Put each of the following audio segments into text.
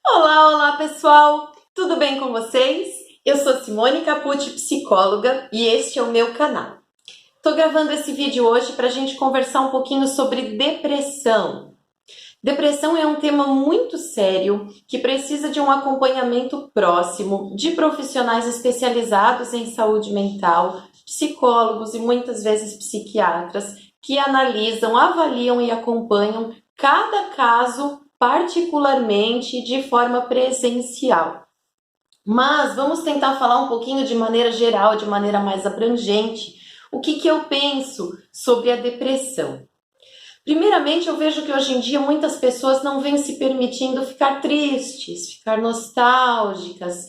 Olá, olá pessoal! Tudo bem com vocês? Eu sou Simone Capucci, psicóloga, e este é o meu canal. Estou gravando esse vídeo hoje para a gente conversar um pouquinho sobre depressão. Depressão é um tema muito sério que precisa de um acompanhamento próximo de profissionais especializados em saúde mental, psicólogos e muitas vezes psiquiatras que analisam, avaliam e acompanham cada caso particularmente de forma presencial. Mas vamos tentar falar um pouquinho de maneira geral, de maneira mais abrangente, o que eu penso sobre a depressão. Primeiramente, eu vejo que hoje em dia muitas pessoas não vêm se permitindo ficar tristes, ficar nostálgicas,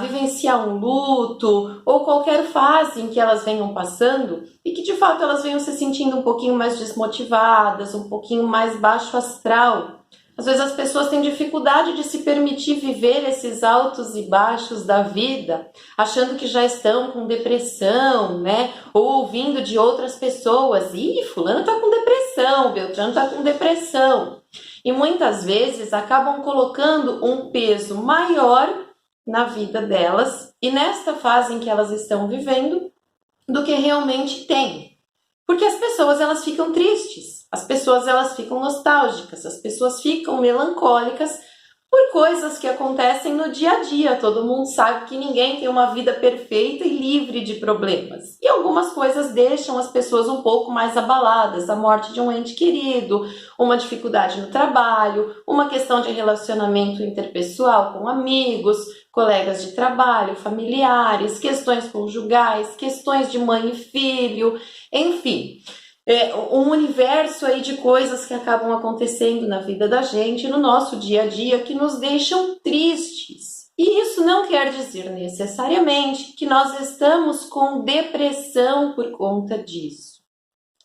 vivenciar um luto ou qualquer fase em que elas venham passando e que de fato elas venham se sentindo um pouquinho mais desmotivadas, um pouquinho mais baixo astral. Às vezes as pessoas têm dificuldade de se permitir viver esses altos e baixos da vida, achando que já estão com depressão, né? Ou ouvindo de outras pessoas, fulano tá com depressão, Beltrano tá com depressão. E muitas vezes acabam colocando um peso maior na vida delas e nesta fase em que elas estão vivendo do que realmente tem. Porque as pessoas elas ficam tristes, as pessoas elas ficam nostálgicas, as pessoas ficam melancólicas por coisas que acontecem no dia a dia. Todo mundo sabe que ninguém tem uma vida perfeita e livre de problemas. E algumas coisas deixam as pessoas um pouco mais abaladas. A morte de um ente querido, uma dificuldade no trabalho, uma questão de relacionamento interpessoal com amigos, colegas de trabalho, familiares, questões conjugais, questões de mãe e filho, enfim. Um universo aí de coisas que acabam acontecendo na vida da gente, no nosso dia a dia, que nos deixam tristes. E isso não quer dizer necessariamente que nós estamos com depressão por conta disso.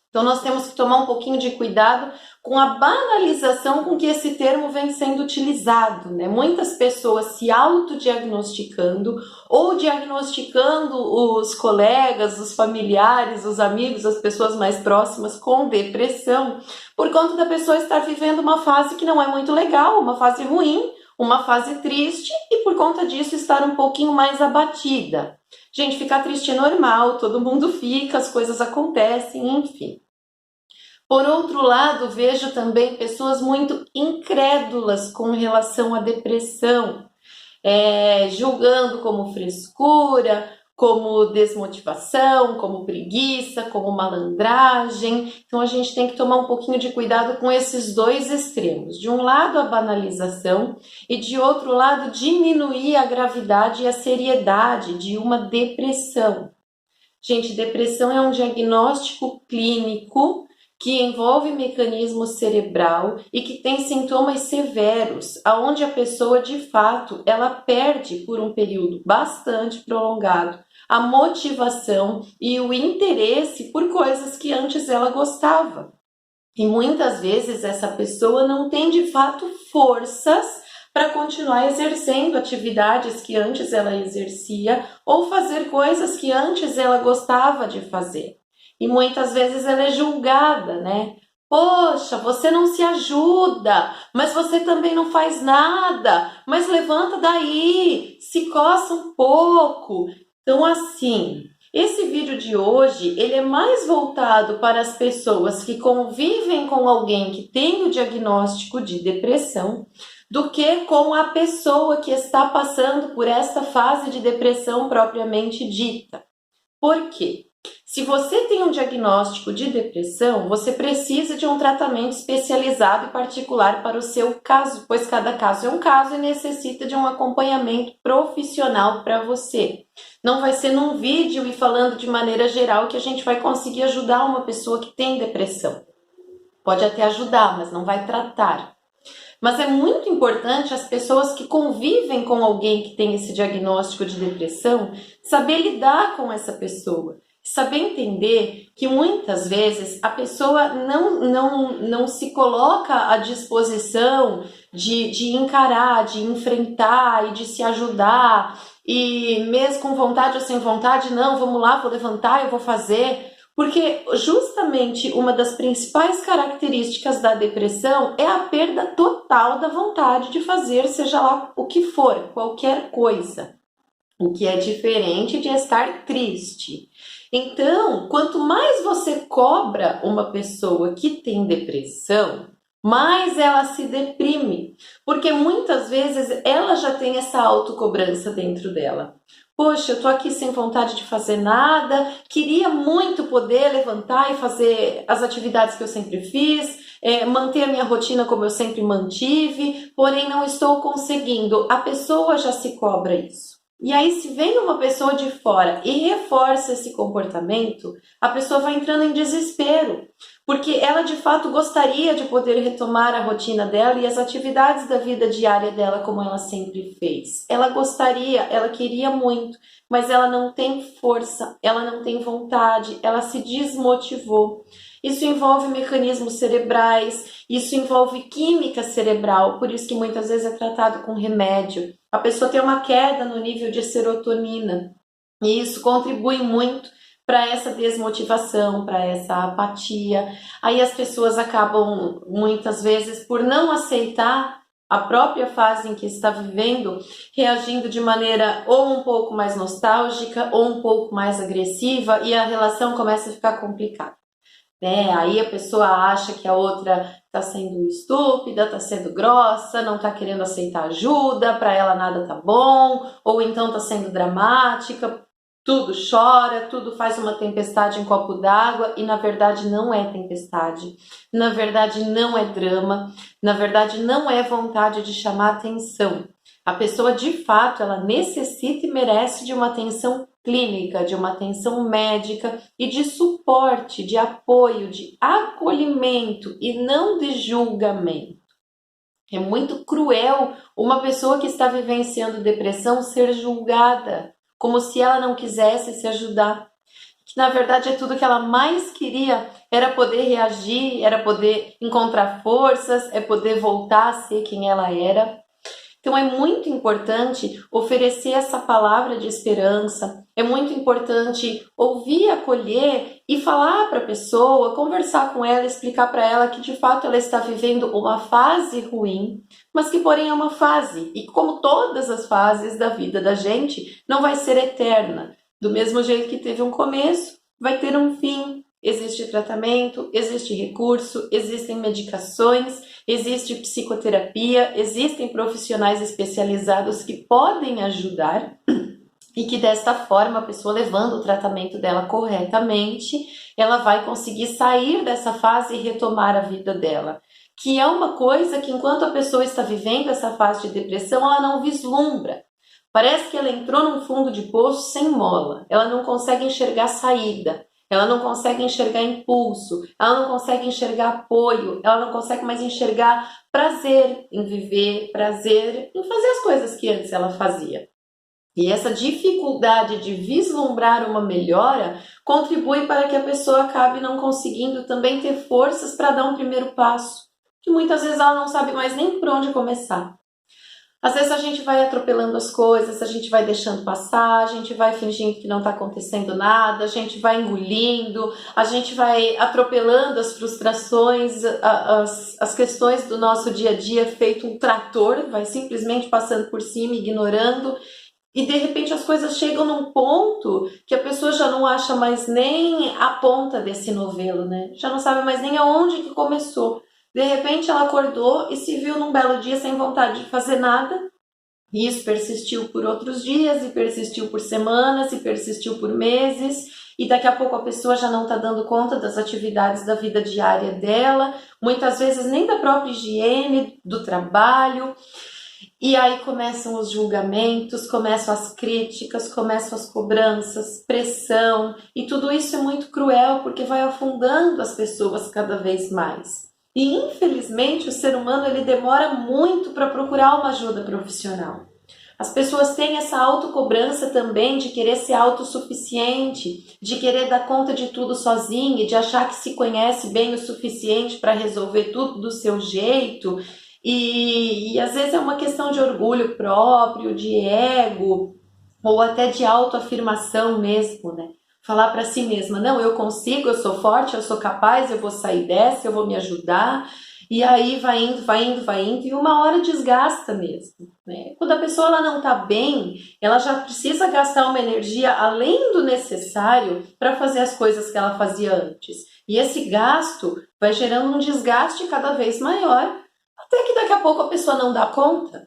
Então nós temos que tomar um pouquinho de cuidado com a banalização com que esse termo vem sendo utilizado, né? Muitas pessoas se autodiagnosticando ou diagnosticando os colegas, os familiares, os amigos, as pessoas mais próximas com depressão, por conta da pessoa estar vivendo uma fase que não é muito legal, uma fase ruim, uma fase triste e por conta disso estar um pouquinho mais abatida. Gente, ficar triste é normal, todo mundo fica, as coisas acontecem, enfim. Por outro lado, vejo também pessoas muito incrédulas com relação à depressão, julgando como frescura, como desmotivação, como preguiça, como malandragem. Então a gente tem que tomar um pouquinho de cuidado com esses dois extremos. De um lado a banalização e de outro lado diminuir a gravidade e a seriedade de uma depressão. Gente, depressão é um diagnóstico clínico que envolve mecanismo cerebral e que tem sintomas severos, aonde a pessoa de fato ela perde por um período bastante prolongado a motivação e o interesse por coisas que antes ela gostava. E muitas vezes essa pessoa não tem de fato forças para continuar exercendo atividades que antes ela exercia ou fazer coisas que antes ela gostava de fazer. E muitas vezes ela é julgada, né? Poxa, você não se ajuda, mas você também não faz nada, mas levanta daí, se coça um pouco. Então, assim, esse vídeo de hoje, ele é mais voltado para as pessoas que convivem com alguém que tem o diagnóstico de depressão, do que com a pessoa que está passando por esta fase de depressão propriamente dita. Por quê? Se você tem um diagnóstico de depressão, você precisa de um tratamento especializado e particular para o seu caso, pois cada caso é um caso e necessita de um acompanhamento profissional para você. Não vai ser num vídeo e falando de maneira geral que a gente vai conseguir ajudar uma pessoa que tem depressão. Pode até ajudar, mas não vai tratar. Mas é muito importante as pessoas que convivem com alguém que tem esse diagnóstico de depressão saber lidar com essa pessoa. Saber entender que muitas vezes a pessoa não se coloca à disposição de encarar, de enfrentar e de se ajudar. E mesmo com vontade ou sem vontade, não, vamos lá, vou levantar, eu vou fazer. Porque justamente uma das principais características da depressão é a perda total da vontade de fazer, seja lá o que for, qualquer coisa. O que é diferente de estar triste. Então, quanto mais você cobra uma pessoa que tem depressão, mais ela se deprime, porque muitas vezes ela já tem essa autocobrança dentro dela. Poxa, eu tô aqui sem vontade de fazer nada, queria muito poder levantar e fazer as atividades que eu sempre fiz, manter a minha rotina como eu sempre mantive, porém não estou conseguindo. A pessoa já se cobra isso. E aí, se vem uma pessoa de fora e reforça esse comportamento, a pessoa vai entrando em desespero, porque ela de fato gostaria de poder retomar a rotina dela e as atividades da vida diária dela como ela sempre fez. Ela gostaria, ela queria muito, mas ela não tem força, ela não tem vontade, ela se desmotivou. Isso envolve mecanismos cerebrais, isso envolve química cerebral, por isso que muitas vezes é tratado com remédio. A pessoa tem uma queda no nível de serotonina e isso contribui muito para essa desmotivação, para essa apatia. Aí as pessoas acabam muitas vezes por não aceitar a própria fase em que está vivendo, reagindo de maneira ou um pouco mais nostálgica ou um pouco mais agressiva e a relação começa a ficar complicada. Aí a pessoa acha que a outra está sendo estúpida, está sendo grossa, não está querendo aceitar ajuda, para ela nada tá bom, ou então está sendo dramática, tudo chora, tudo faz uma tempestade em copo d'água e na verdade não é tempestade, na verdade não é drama, na verdade não é vontade de chamar atenção. A pessoa de fato ela necessita e merece de uma atenção clínica, de uma atenção médica e de suporte, de apoio, de acolhimento e não de julgamento. É muito cruel uma pessoa que está vivenciando depressão ser julgada, como se ela não quisesse se ajudar. Que na verdade é tudo que ela mais queria, era poder reagir, era poder encontrar forças, é poder voltar a ser quem ela era. Então é muito importante oferecer essa palavra de esperança, é muito importante ouvir, acolher e falar para a pessoa, conversar com ela, explicar para ela que de fato ela está vivendo uma fase ruim, mas que porém é uma fase e como todas as fases da vida da gente, não vai ser eterna. Do mesmo jeito que teve um começo, vai ter um fim. Existe tratamento, existe recurso, existem medicações, existe psicoterapia, existem profissionais especializados que podem ajudar e que desta forma a pessoa levando o tratamento dela corretamente, ela vai conseguir sair dessa fase e retomar a vida dela. Que é uma coisa que enquanto a pessoa está vivendo essa fase de depressão, ela não vislumbra. Parece que ela entrou num fundo de poço sem mola, ela não consegue enxergar saída. Ela não consegue enxergar impulso, ela não consegue enxergar apoio, ela não consegue mais enxergar prazer em viver, prazer em fazer as coisas que antes ela fazia. E essa dificuldade de vislumbrar uma melhora contribui para que a pessoa acabe não conseguindo também ter forças para dar um primeiro passo, que muitas vezes ela não sabe mais nem por onde começar. Às vezes a gente vai atropelando as coisas, a gente vai deixando passar, a gente vai fingindo que não está acontecendo nada, a gente vai engolindo, a gente vai atropelando as frustrações, as questões do nosso dia a dia feito um trator, vai simplesmente passando por cima, ignorando, e de repente as coisas chegam num ponto que a pessoa já não acha mais nem a ponta desse novelo, né? Já não sabe mais nem aonde que começou. De repente ela acordou e se viu num belo dia sem vontade de fazer nada. E isso persistiu por outros dias, e persistiu por semanas, e persistiu por meses. E daqui a pouco a pessoa já não está dando conta das atividades da vida diária dela, muitas vezes nem da própria higiene, do trabalho. E aí começam os julgamentos, começam as críticas, começam as cobranças, pressão. E tudo isso é muito cruel porque vai afundando as pessoas cada vez mais. E infelizmente o ser humano ele demora muito para procurar uma ajuda profissional. As pessoas têm essa autocobrança também de querer ser autossuficiente, de querer dar conta de tudo sozinha, de achar que se conhece bem o suficiente para resolver tudo do seu jeito. E às vezes é uma questão de orgulho próprio, de ego, ou até de autoafirmação mesmo, né? Falar para si mesma, não, eu consigo, eu sou forte, eu sou capaz, eu vou sair dessa, eu vou me ajudar. E aí vai indo, vai indo, vai indo, e uma hora desgasta mesmo, né? Quando a pessoa ela não está bem, ela já precisa gastar uma energia além do necessário para fazer as coisas que ela fazia antes. E esse gasto vai gerando um desgaste cada vez maior, até que daqui a pouco a pessoa não dá conta.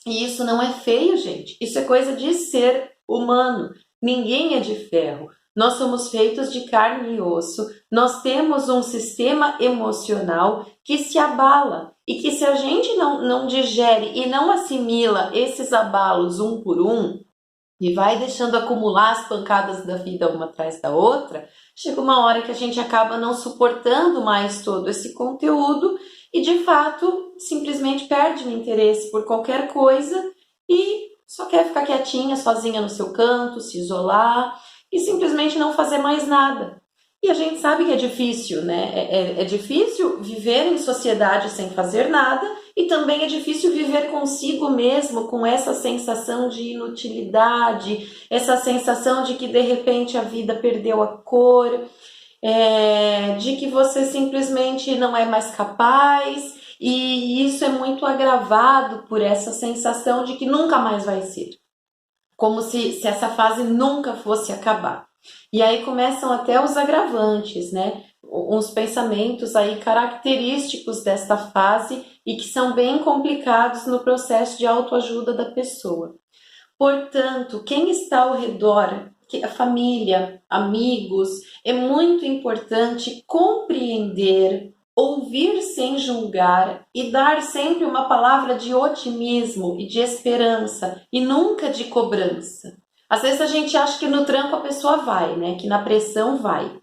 E isso não é feio, gente. Isso é coisa de ser humano. Ninguém é de ferro. Nós somos feitos de carne e osso. Nós temos um sistema emocional que se abala. E que se a gente não digere e não assimila esses abalos um por um, e vai deixando acumular as pancadas da vida uma atrás da outra, chega uma hora que a gente acaba não suportando mais todo esse conteúdo e, de fato, simplesmente perde o interesse por qualquer coisa e só quer ficar quietinha, sozinha no seu canto, se isolar e simplesmente não fazer mais nada. E a gente sabe que é difícil, né? É difícil viver em sociedade sem fazer nada e também é difícil viver consigo mesmo com essa sensação de inutilidade, essa sensação de que de repente a vida perdeu a cor, de que você simplesmente não é mais capaz, e isso é muito agravado por essa sensação de que nunca mais vai ser, como se essa fase nunca fosse acabar. E aí começam até os agravantes, né? Uns pensamentos aí característicos desta fase e que são bem complicados no processo de autoajuda da pessoa. Portanto, quem está ao redor, a família, amigos, é muito importante compreender, ouvir sem julgar e dar sempre uma palavra de otimismo e de esperança e nunca de cobrança. Às vezes a gente acha que no tranco a pessoa vai, né? Que na pressão vai.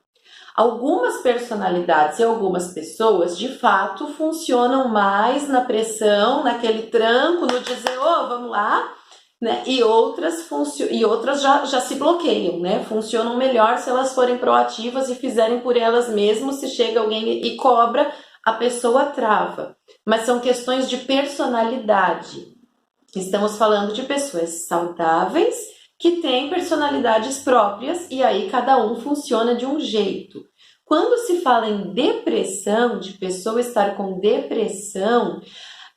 Algumas personalidades e algumas pessoas, de fato, funcionam mais na pressão, naquele tranco, no dizer, vamos lá, né? E outras já se bloqueiam, né? Funcionam melhor se elas forem proativas e fizerem por elas mesmas. Se chega alguém e cobra, a pessoa trava. Mas são questões de personalidade. Estamos falando de pessoas saudáveis que têm personalidades próprias e aí cada um funciona de um jeito. Quando se fala em depressão, de pessoa estar com depressão,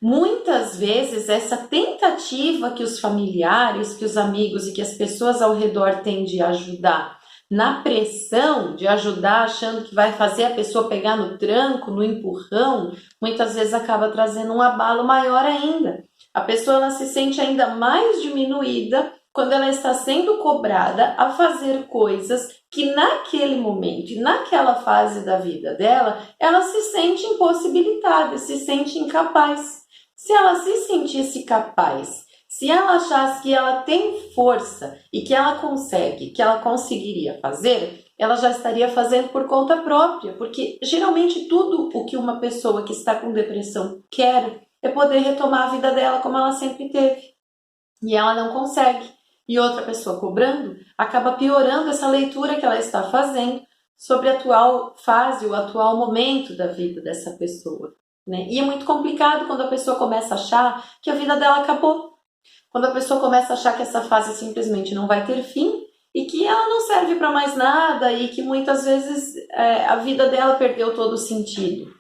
muitas vezes essa tentativa que os familiares, que os amigos e que as pessoas ao redor têm de ajudar, na pressão de ajudar achando que vai fazer a pessoa pegar no tranco, no empurrão, muitas vezes acaba trazendo um abalo maior ainda. A pessoa ela se sente ainda mais diminuída quando ela está sendo cobrada a fazer coisas que naquele momento e naquela fase da vida dela, ela se sente impossibilitada, se sente incapaz. Se ela se sentisse capaz, se ela achasse que ela tem força e que ela consegue, que ela conseguiria fazer, ela já estaria fazendo por conta própria, porque geralmente tudo o que uma pessoa que está com depressão quer é poder retomar a vida dela como ela sempre teve. E ela não consegue. E outra pessoa cobrando acaba piorando essa leitura que ela está fazendo sobre a atual fase, o atual momento da vida dessa pessoa, né? E é muito complicado quando a pessoa começa a achar que a vida dela acabou. Quando a pessoa começa a achar que essa fase simplesmente não vai ter fim e que ela não serve para mais nada e que muitas vezes a vida dela perdeu todo o sentido.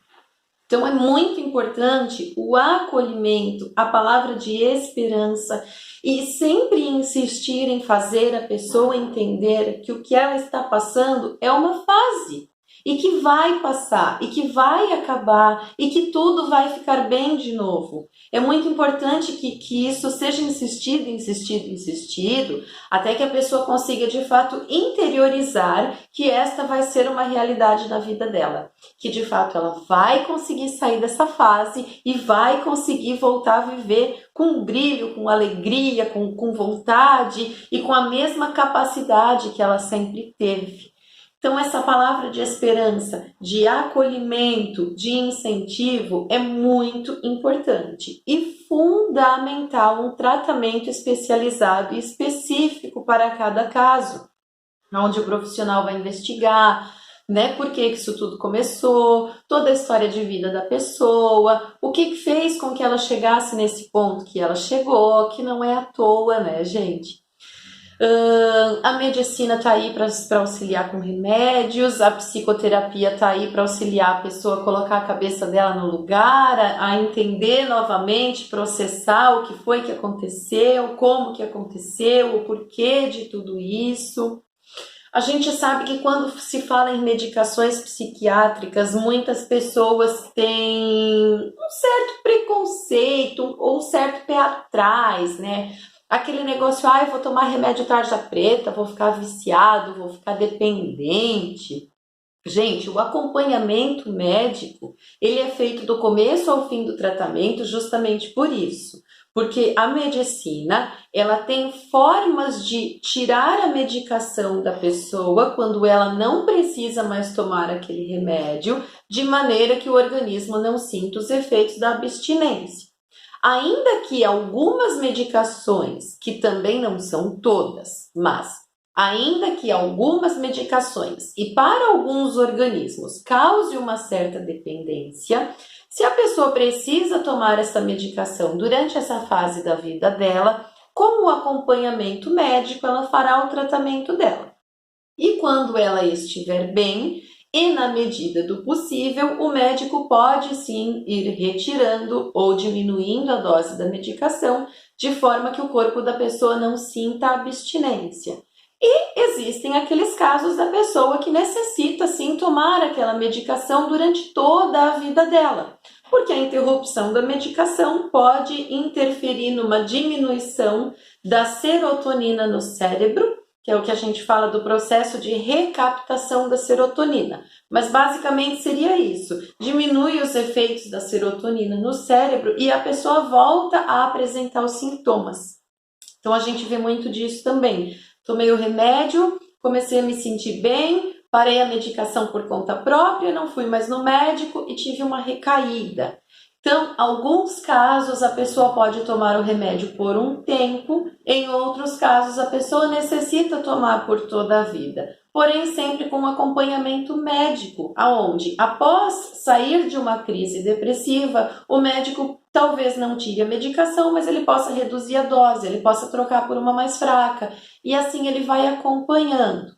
Então é muito importante o acolhimento, a palavra de esperança e sempre insistir em fazer a pessoa entender que o que ela está passando é uma fase e que vai passar e que vai acabar e que tudo vai ficar bem de novo. É muito importante que isso seja insistido, até que a pessoa consiga de fato interiorizar que esta vai ser uma realidade na vida dela, que de fato ela vai conseguir sair dessa fase e vai conseguir voltar a viver com brilho, com alegria, com vontade e com a mesma capacidade que ela sempre teve. Então, essa palavra de esperança, de acolhimento, de incentivo é muito importante e fundamental um tratamento especializado e específico para cada caso, onde o profissional vai investigar, né, por que isso tudo começou, toda a história de vida da pessoa, o que fez com que ela chegasse nesse ponto que ela chegou, que não é à toa, né, gente? A medicina está aí para auxiliar com remédios, a psicoterapia está aí para auxiliar a pessoa a colocar a cabeça dela no lugar, a entender novamente, processar o que foi que aconteceu, como que aconteceu, o porquê de tudo isso. A gente sabe que quando se fala em medicações psiquiátricas, muitas pessoas têm um certo preconceito ou um certo pé atrás, né? Aquele negócio, eu vou tomar remédio tarja preta, vou ficar viciado, vou ficar dependente. Gente, o acompanhamento médico, ele é feito do começo ao fim do tratamento justamente por isso. Porque a medicina, ela tem formas de tirar a medicação da pessoa quando ela não precisa mais tomar aquele remédio, de maneira que o organismo não sinta os efeitos da abstinência. Ainda que algumas medicações, que também não são todas, mas ainda que algumas medicações e para alguns organismos cause uma certa dependência, se a pessoa precisa tomar essa medicação durante essa fase da vida dela, como acompanhamento médico, ela fará o tratamento dela. E quando ela estiver bem, e na medida do possível, o médico pode sim ir retirando ou diminuindo a dose da medicação, de forma que o corpo da pessoa não sinta abstinência. E existem aqueles casos da pessoa que necessita sim tomar aquela medicação durante toda a vida dela, porque a interrupção da medicação pode interferir numa diminuição da serotonina no cérebro, que é o que a gente fala do processo de recaptação da serotonina. Mas basicamente seria isso, diminui os efeitos da serotonina no cérebro e a pessoa volta a apresentar os sintomas. Então a gente vê muito disso também. Tomei o remédio, comecei a me sentir bem, parei a medicação por conta própria, não fui mais no médico e tive uma recaída. Então, alguns casos a pessoa pode tomar o remédio por um tempo, em outros casos a pessoa necessita tomar por toda a vida, porém sempre com acompanhamento médico, aonde após sair de uma crise depressiva, o médico talvez não tire a medicação, mas ele possa reduzir a dose, ele possa trocar por uma mais fraca, e assim ele vai acompanhando.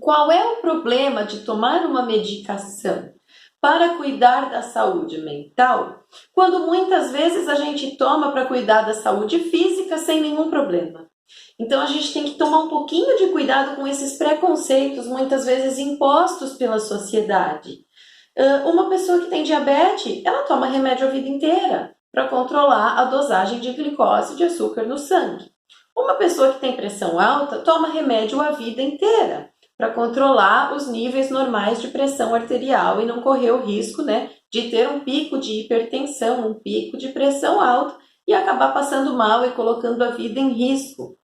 Qual é o problema de tomar uma medicação para cuidar da saúde mental, quando muitas vezes a gente toma para cuidar da saúde física sem nenhum problema? Então a gente tem que tomar um pouquinho de cuidado com esses preconceitos, muitas vezes impostos pela sociedade. Uma pessoa que tem diabetes, ela toma remédio a vida inteira para controlar a dosagem de glicose, de açúcar no sangue. Uma pessoa que tem pressão alta toma remédio a vida inteira para controlar os níveis normais de pressão arterial e não correr o risco, né, de ter um pico de hipertensão, um pico de pressão alta e acabar passando mal e colocando a vida em risco.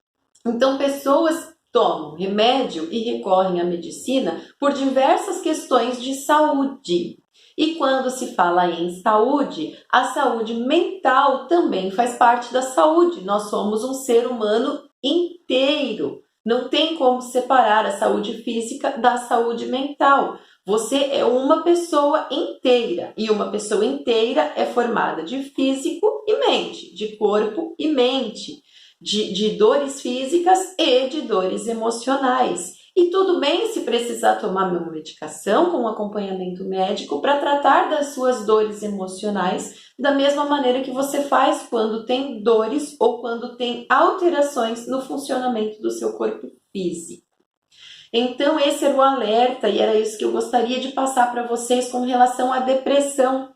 Então, pessoas tomam remédio e recorrem à medicina por diversas questões de saúde. E quando se fala em saúde, a saúde mental também faz parte da saúde. Nós somos um ser humano inteiro. Não tem como separar a saúde física da saúde mental. Você é uma pessoa inteira e uma pessoa inteira é formada de físico e mente, de corpo e mente, de dores físicas e de dores emocionais. E tudo bem se precisar tomar uma medicação com acompanhamento médico para tratar das suas dores emocionais, da mesma maneira que você faz quando tem dores ou quando tem alterações no funcionamento do seu corpo físico. Então esse era o alerta e era isso que eu gostaria de passar para vocês com relação à depressão,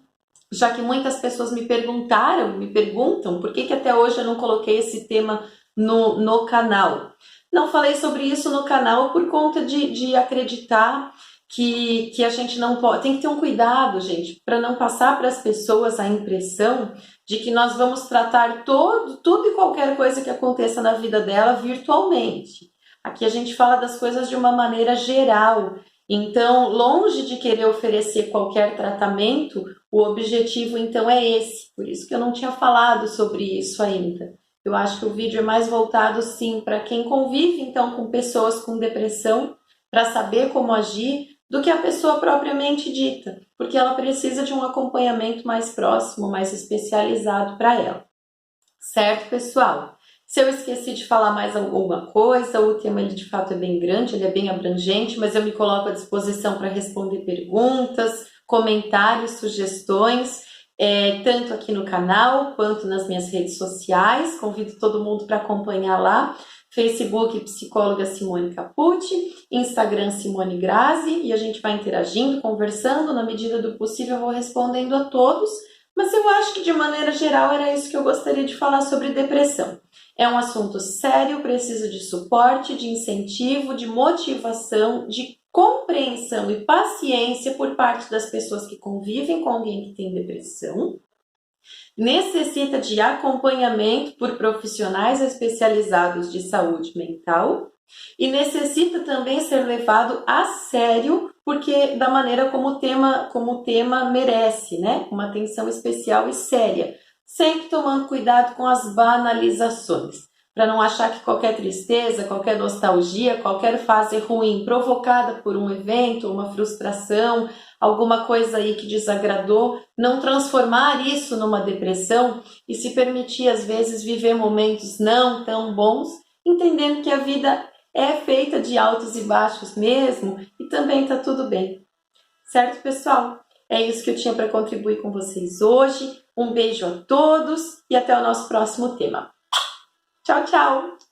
já que muitas pessoas me perguntam por que até hoje eu não coloquei esse tema no canal. Não falei sobre isso no canal por conta de acreditar que a gente não pode... Tem que ter um cuidado, gente, para não passar para as pessoas a impressão de que nós vamos tratar tudo e qualquer coisa que aconteça na vida dela virtualmente. Aqui a gente fala das coisas de uma maneira geral. Então, longe de querer oferecer qualquer tratamento, o objetivo então é esse. Por isso que eu não tinha falado sobre isso ainda. Eu acho que o vídeo é mais voltado, sim, para quem convive, então, com pessoas com depressão, para saber como agir, do que a pessoa propriamente dita, porque ela precisa de um acompanhamento mais próximo, mais especializado para ela. Certo, pessoal? Se eu esqueci de falar mais alguma coisa, o tema ele de fato é bem grande, ele é bem abrangente, mas eu me coloco à disposição para responder perguntas, comentários, sugestões, tanto aqui no canal quanto nas minhas redes sociais. Convido todo mundo para acompanhar lá. Facebook Psicóloga Simone Capucci, Instagram Simone Grazi, e a gente vai interagindo, conversando, na medida do possível eu vou respondendo a todos, mas eu acho que de maneira geral era isso que eu gostaria de falar sobre depressão. É um assunto sério, precisa de suporte, de incentivo, de motivação, de compreensão e paciência por parte das pessoas que convivem com alguém que tem depressão. Necessita de acompanhamento por profissionais especializados de saúde mental e necessita também ser levado a sério, porque da maneira como o tema merece, né? Uma atenção especial e séria, sempre tomando cuidado com as banalizações, para não achar que qualquer tristeza, qualquer nostalgia, qualquer fase ruim provocada por um evento, uma frustração, alguma coisa aí que desagradou, não transformar isso numa depressão e se permitir às vezes viver momentos não tão bons, entendendo que a vida é feita de altos e baixos mesmo e também tá tudo bem. Certo, pessoal? É isso que eu tinha para contribuir com vocês hoje. Um beijo a todos e até o nosso próximo tema. Tchau, tchau!